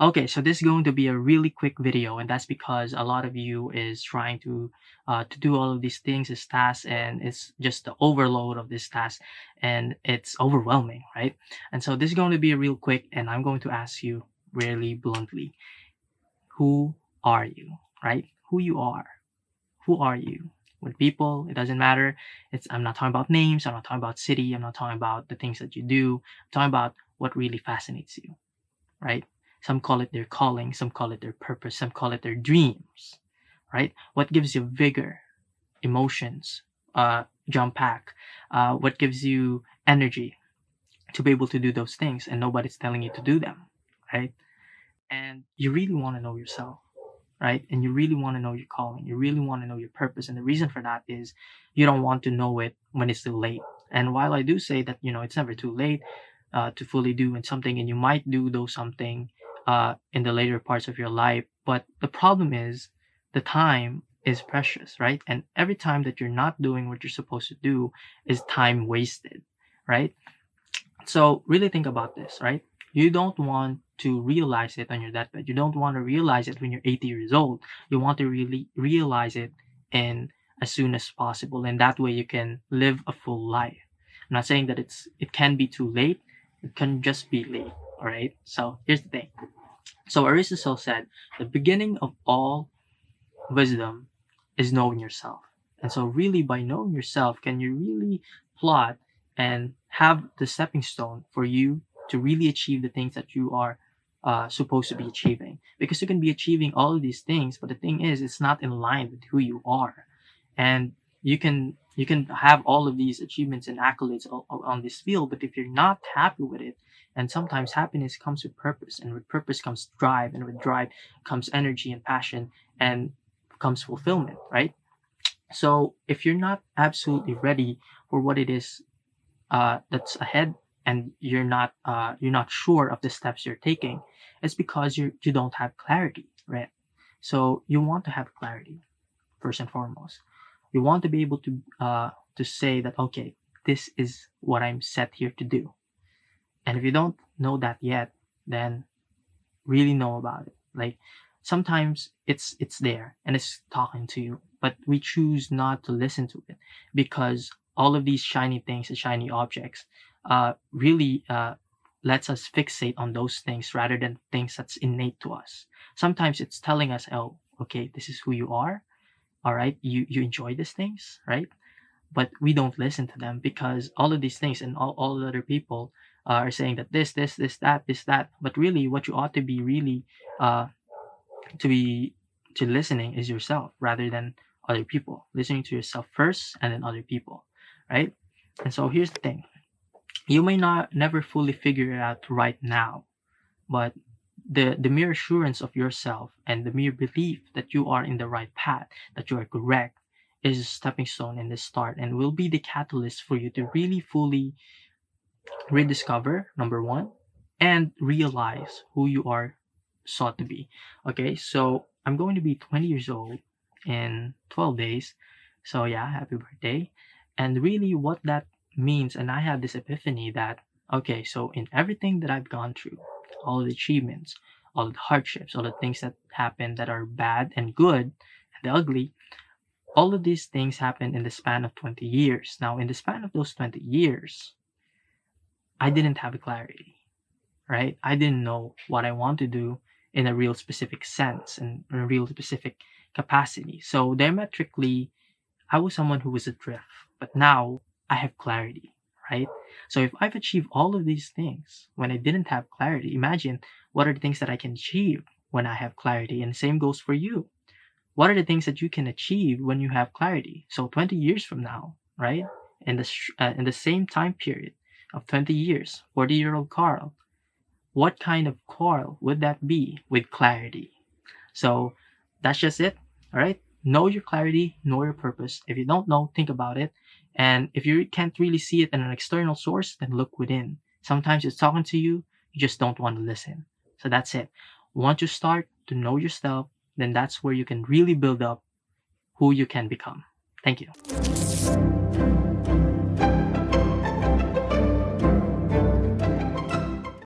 Okay, so this is going to be a really quick video, and that's because a lot of you is trying to do all of these things as tasks, and it's just the overload of this task, and it's overwhelming, right? And so this is going to be a real quick, and I'm going to ask you really bluntly, who are you, right? Who are you? With people, it doesn't matter. I'm not talking about names. I'm not talking about city. I'm not talking about the things that you do. I'm talking about what really fascinates you, right? Some call it their calling, some call it their purpose, some call it their dreams, right? What gives you vigor, emotions, jump pack, what gives you energy to be able to do those things, and nobody's telling you to do them, right? And you really want to know yourself, right? And you really want to know your calling. You really want to know your purpose. And the reason for that is you don't want to know it when it's too late. And while I do say that, it's never too late to fully do in something, and you might do those something in the later parts of your life. But the problem is the time is precious, right? And every time that you're not doing what you're supposed to do is time wasted, right? So really think about this, right? You don't want to realize it on your deathbed. You don't want to realize it when you're 80 years old. You want to really realize it in as soon as possible, and that way you can live a full life. I'm not saying that it can be too late. It can just be late. All right. So here's the thing. So Aristotle said the beginning of all wisdom is knowing yourself. And so really by knowing yourself, can you really plot and have the stepping stone for you to really achieve the things that you are supposed to be achieving. Because you can be achieving all of these things, but the thing is, it's not in line with who you are. And you can have all of these achievements and accolades on this field, but if you're not happy with it, and sometimes happiness comes with purpose, and with purpose comes drive, and with drive comes energy and passion, and comes fulfillment, right? So if you're not absolutely ready for what it is that's ahead, and you're not sure of the steps you're taking, it's because you don't have clarity, right? So you want to have clarity first and foremost. You want to be able to say that, okay, this is what I'm set here to do. And if you don't know that yet, then really know about it. Like sometimes it's there and it's talking to you, but we choose not to listen to it because all of these shiny things and shiny objects really lets us fixate on those things rather than things that's innate to us. Sometimes it's telling us, oh, okay, this is who you are. All right, you enjoy these things, right? But we don't listen to them because all of these things and all the other people are saying that this, that. But really, what you ought to be really uh, to be to listening is yourself rather than other people. Listening to yourself first and then other people, right? And so here's the thing: you may not never fully figure it out right now, but the mere assurance of yourself and the mere belief that you are in the right path, that you are correct, is a stepping stone in the start and will be the catalyst for you to really fully rediscover, number one, and realize who you are sought to be. Okay, so I'm going to be 20 years old in 12 days. So yeah, happy birthday. And really what that means, and I had this epiphany that, okay, so in everything that I've gone through, all the achievements, all the hardships, all the things that happen that are bad and good and the ugly, all of these things happen in the span of 20 years. Now, in the span of those 20 years, I didn't have clarity, right? I didn't know what I want to do in a real specific sense and in a real specific capacity. So diametrically, I was someone who was adrift, but now I have clarity, right? So if I've achieved all of these things when I didn't have clarity, imagine what are the things that I can achieve when I have clarity. And the same goes for you. What are the things that you can achieve when you have clarity? So 20 years from now, right? In the same time period of 20 years, 40-year-old Carl, what kind of Carl would that be with clarity? So that's just it. All right. Know your clarity, know your purpose. If you don't know, think about it. And if you can't really see it in an external source, then look within. Sometimes it's talking to you, you just don't want to listen. So that's it. Once you start to know yourself, then that's where you can really build up who you can become. Thank you.